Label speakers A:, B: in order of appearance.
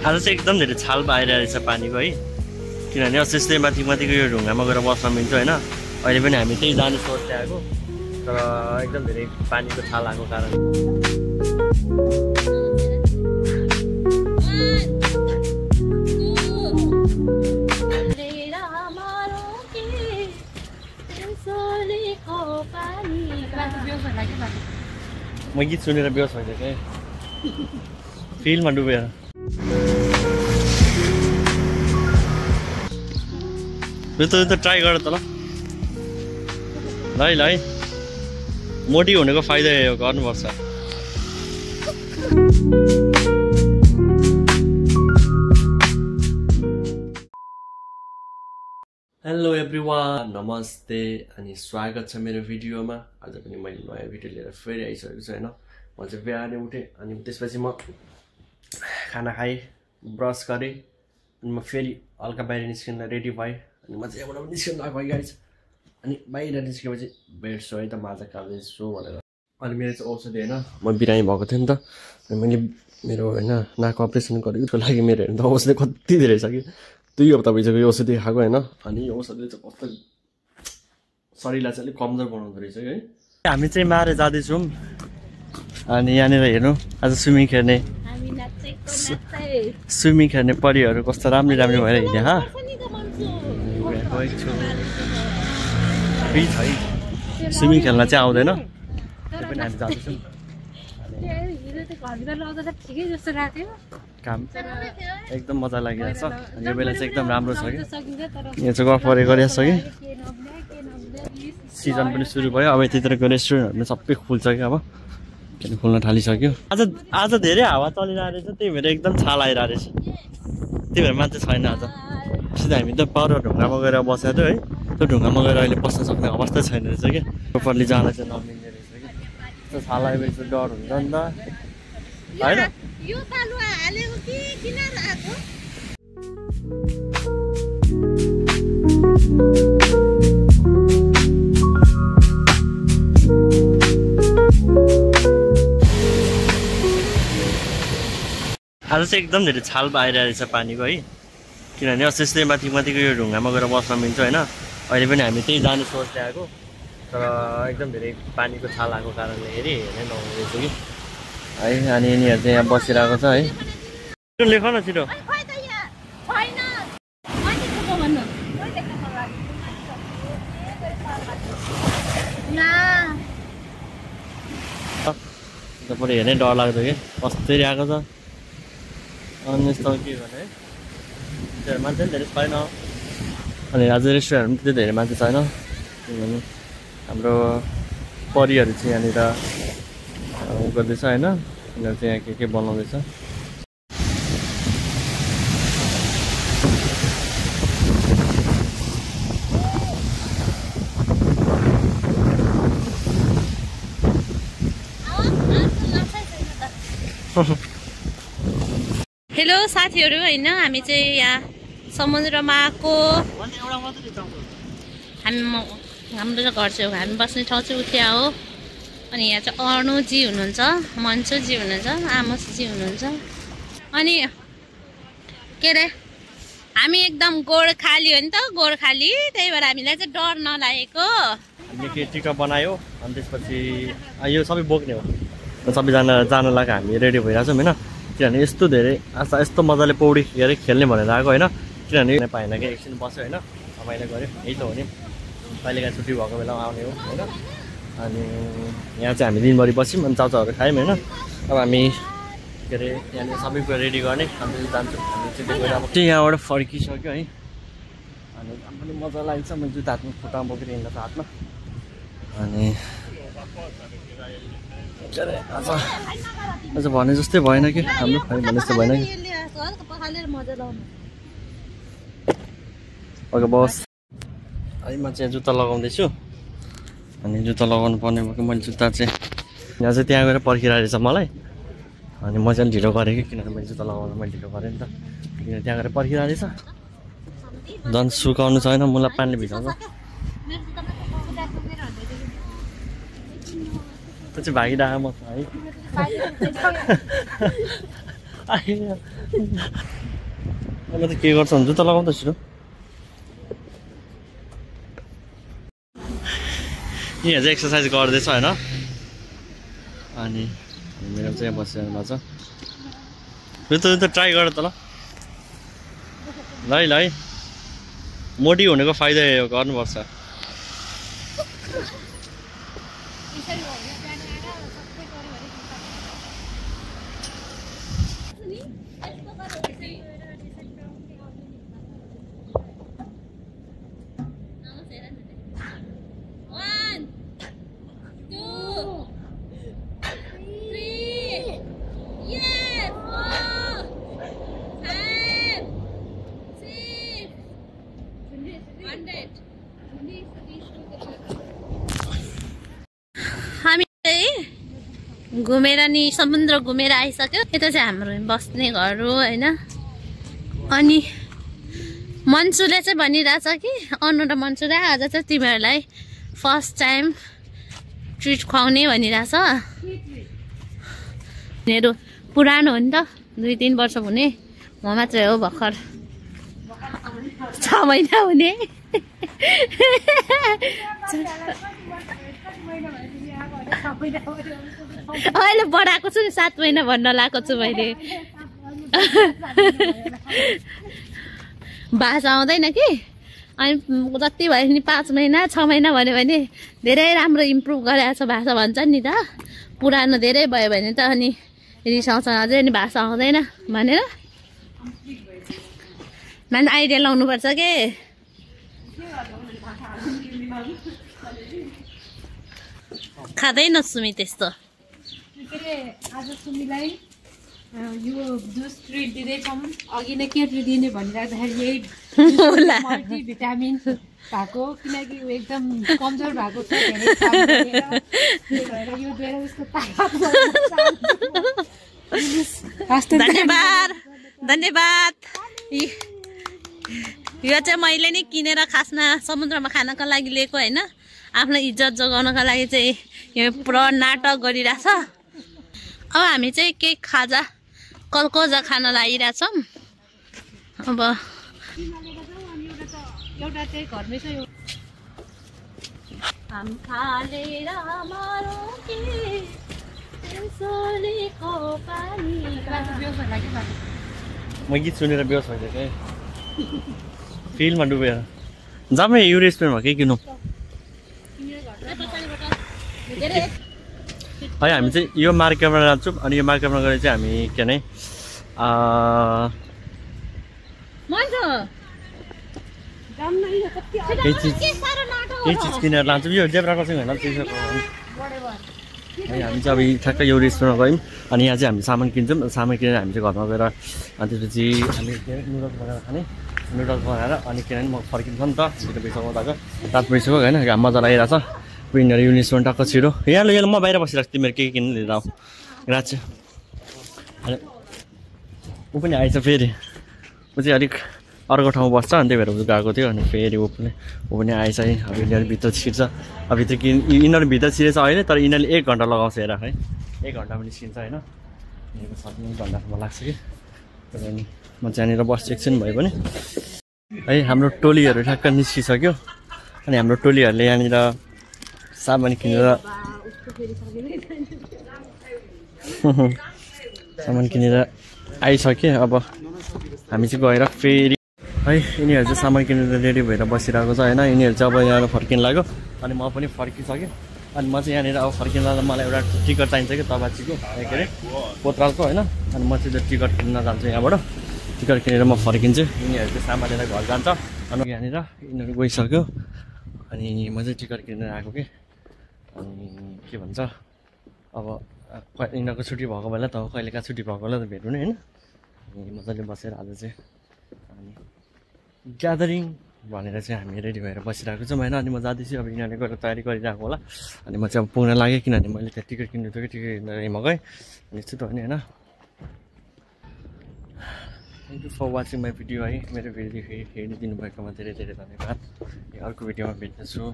A: आज चाहिँ एकदम धेरै छाल पाइरहेको रहेछ पानीको है, किनभने अस्ति यस्तै माथिको यो ढुङ्गामा गएर बस्न मिल्छ होइन। अहिले पनि हामी त्यही जाने सोच्दै आएको, तर एकदम धेरै पानीको छाल आएको कारण म गीत सुनेर बेहोस भइसकेँ फिल्डमा डुबेर। यो त ट्राई गर त ल है मोटी हुनेको फाइदा यो गर्नुपर्छ। हेलो एभ्रिवान, नमस्ते अनि स्वागत छ मेरो भिडियोमा। आज पनि मैले नयाँ भिडियो लिएर फेरि आइसकेको छु होइन। म चाहिँ बिहानै उठेँ अनि त्यसपछि म खाना खाएँ, ब्रस गरेँ अनि म फेरि हल्का बाहिर निस्किन रेडी भएँ। अनि म चाहिँ यहाँबाट निस्किन गएको गाइस। अनि बाहिर निस्केपछि भेट्छु है त माछा खाँदैछु भनेर। अनि मेरो चाहिँ औषधि होइन, म बिरामी भएको थिएँ नि त, अनि मैले मेरो होइन नाक अपरेसन गरेको त्यसको लागि मेरो हेर्नु त औषधि कति धेरै छ कि 2 हप्ता भइसक्यो यो औषधि खाएको होइन। अनि यो औषधिले चाहिँ कस्तो शरीरलाई चाहिँ अलिक कमजोर बनाउँदो रहेछ है। हामी चाहिँ मारे जाँदैछौँ अनि यहाँनिर हेर्नु आज स्विमिङ खेल्ने परिहरू कस्तो राम्रो भएर हिँड्यो हा। स्विमिङ खेल्न चाहिँ आउँदैन, त्यो पनि हामी जाँदैछौँ। काम एकदम मजा लागिरहेछ। यो बेला चाहिँ एकदम राम्रो छ कि यहाँ चाहिँ गफरे गरिरहेको छ कि सिजन पनि सुरु भयो। अब यतितिरको रेस्टुरेन्टहरू सबै खुल्छ कि अब किन खुल्न थालिसक्यो। आज धेरै हावा चलिरहेको रहेछ, त्यही भएर एकदम छाल आइरहेको रहेछ, त्यही भएर मान्छे छैन आज। सिधै हामी त पर ढुङ्गामा गएर बसेको थियो है, त्यो ढुङ्गामा गएर अहिले बस्न सक्ने अवस्था छैन रहेछ कि उपरले जान चाहिँ नमिल्ने रहेछ कि। त्यो छाल आएपछि डर हुन्छ नि त होइन। यो बालुवा हालेको कि किन आएको? आज चाहिँ एकदम धेरै छाल आइरहेको रहेछ पानीको है, किनभने अस्ति यस्तै माथिको यो ढुङ्गामा गएर बस्न मिल्छ होइन। अहिले पनि हामी त्यही जाने सोच्दै आएको, तर एकदम धेरै पानीको छाल आएको कारणले हेर्नै नहुने रहेछ कि है। अनि यिनीहरू चाहिँ यहाँ बसिरहेको छ है। लेख न छिटो। तपाईँ हेर्नै डर लाग्छ कि कसरी आएको छ। अनि यस्तो के भने है मान्छे पनि धेरै छैन, अनि आज रेस्टुरेन्टहरू पनि त्यति धेरै मान्छे छैन, किनभने हाम्रो परिहरू चाहिँ यहाँनिर गर्दैछ होइन। यिनीहरू चाहिँ यहाँ के बनाउँदैछ।
B: हेलो साथीहरू होइन, हामी चाहिँ यहाँ समुद्रमा आएको। हाम्रो घर चाहिँ हामी बस्ने ठाउँ चाहिँ उठिया हो। अनि यहाँ चाहिँ अरुणुजी हुनुहुन्छ, मन्सुजी हुनुहुन्छ, आमोसजी हुनुहुन्छ। अनि के अरे हामी एकदम गोर्खाली हो नि त, गोर्खाली, त्यही भएर हामीलाई चाहिँ डर नलागेको।
A: हामीले के टिका बनायो अनि त्यसपछि यो सबै बोक्ने हो, सबैजना जान लागि हामी रेडी भइरहेछौँ होइन। किनभने यस्तो धेरै आज यस्तो मजाले पौडी खेल्ने भनेर आएको होइन, किनभने पाएन कि एकछिन बस्यो होइन, रमाइलो गऱ्यो, यही त हो नि। कहिलेकाहीँ छुट्टी भएको बेलामा आउने हो होइन। अनि यहाँ चाहिँ हामी दिनभरि बस्यौँ अनि चाउचाउहरू खायौँ होइन। अब हामी के अरे यहाँनिर सबै कुरा रेडी गर्ने अनि जान्छौँ हामी चाहिँ यहाँबाट फर्किसक्यो है। अनि पनि मजा लाग्छ, मैले जुत्ता हातमा खुट्टामा बोकेर हिँड्दा त हातमा। अनि के अरे आज भने जस्तै भएन कि हाम्रो है, भने जस्तो भएन कि। ओके बस, अहिले म चाहिँ जुत्ता लगाउँदैछु। अनि जुत्ता लगाउनु पर्ने भएको मैले जुत्ता चाहिँ यहाँ चाहिँ त्यहाँ गएर पर्खिरहेको रहेछ मलाई। अनि म चाहिँ ढिलो गरेँ कि, किनभने मैले जुत्ता लगाउनु मैले ढिलो गरेँ नि त, किनभने त्यहाँ गएर पर्खिरहेको रहेछ। झन् सुकाउनु छैन, मलाई पानीले भिजाउँछ। त्यो चाहिँ भागिरहेको म है। म त के गर्छ जुत्ता लगाउँदा छिटो यहाँ चाहिँ एक्सर्साइज गर्दैछ होइन अनि मेरो चाहिँ बसिरहेको छ यो त ट्राई गर त ल ल है मोटी हुनेको फाइदा गर्नुपर्छ
B: घुमेर नि समुद्र घुमेर आइसक्यो यता चाहिँ हाम्रो बस्ने घर हो होइन अनि मन्सुले चाहिँ भनिरहेछ कि अनु र मन्सुले आज चाहिँ तिमीहरूलाई फर्स्ट टाइम ट्रिट खुवाउने भनिरहेछ मेरो पुरानो हो नि त 2-3 वर्ष हुने म मात्रै हो भर्खर 6 महिना हुने अहिले बढाएको छु 7 महिना भन्न लाएको छु मैले भाषा आउँदैन कि अनि जति भयो नि 5 महिना 6 महिना भन्यो भने धेरै राम्रो इम्प्रुभ गरेको छ भाषा भन्छ नि त पुरानो धेरै भयो भने त अनि रिसाउँछ अझै अनि भाषा आउँदैन भनेर मान्छे आइडिया लाउनुपर्छ के खाँदैन सुमी त्यस्तो
C: आज सुमीलाई यो जुस ट्रिट दिँदैछौँ अघि नै के ट्रिट दिने भनिराख्दाखेरि यही मल्टिभिटामिन भएको किनकि ऊ एकदम कमजोर भएको छ धेरै भएर यो दिएर उसको
B: धन्यवाद धन्यवाद यो चाहिँ मैले नै किनेर खासमा समुद्रमा खानको लागि लिएको होइन आफ्नो इज्जत जोगाउनको लागि चाहिँ यो पुरा नाटक गरिरहेछ अब हामी चाहिँ केही खाजा कलकोजा खान लागिरहेछौँ अब
C: एउटा चाहिँ घरमै छ
A: म गीत सुनेर बेहोस भइसकेँ फिल्डमा डुबेर जाऊँ है यो रेस्टुरेन्टमा केही किनौँ है हामी चाहिँ यो मार्केटमा जान्छौँ अनि यो मार्केटमा गएर चाहिँ हामी के नै केही चिज किनेर लान्छौँ यो जेब्रा क्रसिङ होइन है हामी चाहिँ अब ठ्याक्कै यो रेस्टुरेन्टमा गयौँ अनि यहाँ चाहिँ हामी सामान किन्छौँ सामान किनेर हामी चाहिँ घरमा गएर अनि त्यसपछि हामी नुडल्स बनाएर खाने नुडल्स बनाएर अनि किनभने म फर्किन्छ नि त छिटो भइसक्नु भएको रात भइसक्यो होइन मजा लागिरहेछ पिनहरू युनिसमा टक्क छिटो यहाँ म बाहिर बसिरहेको तिमीहरू के किन्नु लिएर आऊ रात चाहिँ अनि ऊ पनि आएछ फेरि ऊ चाहिँ अलिक अर्को ठाउँ बस्छ अनि त्यही भएर ऊ गएको थियो अनि फेरि ऊ पनि आएछ है अब यिनीहरू भित्र छिर्छ अब भित्र यिनीहरू भित्र छिरेछ अहिले तर यिनीहरूले 1 घन्टा लगाउँछ हेर है 1 घन्टामा निस्किन्छ होइन यिनीहरूको 7 घन्टासम्म लाग्छ कि अनि म त्यहाँनिर बस्छु एकछिन भयो भने है हाम्रो टोलीहरू ठ्याक्क निस्किसक्यो अनि हाम्रो टोलीहरूले यहाँनिर सामान किनेर आइसक्यो अब हामी चाहिँ गएर फेरि है यिनीहरू चाहिँ सामान किनेर रेडी भएर बसिरहेको छ होइन यिनीहरू चाहिँ अब यहाँ फर्किन लाग्यो अनि म पनि फर्किसकेँ अनि म चाहिँ यहाँनिर अब फर्किन लाग्दा मलाई एउटा टिकट चाहिन्छ कि तबाचीको के अरे पोत्रालको होइन अनि म चाहिँ त्यो टिकट किन्न जान्छु यहाँबाट टिकट किनेर म फर्किन्छु यिनीहरू चाहिँ सामान लिएर घर जान्छ अनि यहाँनिर यिनीहरू गइसक्यो अनि म चाहिँ टिकट किनेर आएको कि अनि के भन्छ अब यिनीहरूको छुट्टी भएको बेला त कहिलेका छुट्टी भएको बेला त भेट्नु नि होइन अनि मजाले बसेर आज चाहिँ अनि ग्यादरिङ भनेर चाहिँ हामी रेडी भएर बसिरहेको छौँ होइन अनि म जाँदैछु अब यिनीहरूले गएर तयारी गरिरहेको होला अनि म चाहिँ अब पुग्न लागेँ किनभने मैले त्यहाँ टिकट किन्नु थियो कि टिकट किनेर म गएँ अनि यस्तो त हो नि होइन thank you for watching my video है मेरो भिडियो हेरिदिनु भएकोमा धेरै धेरै धन्यवाद अर्को भिडियोमा भेट्नेछु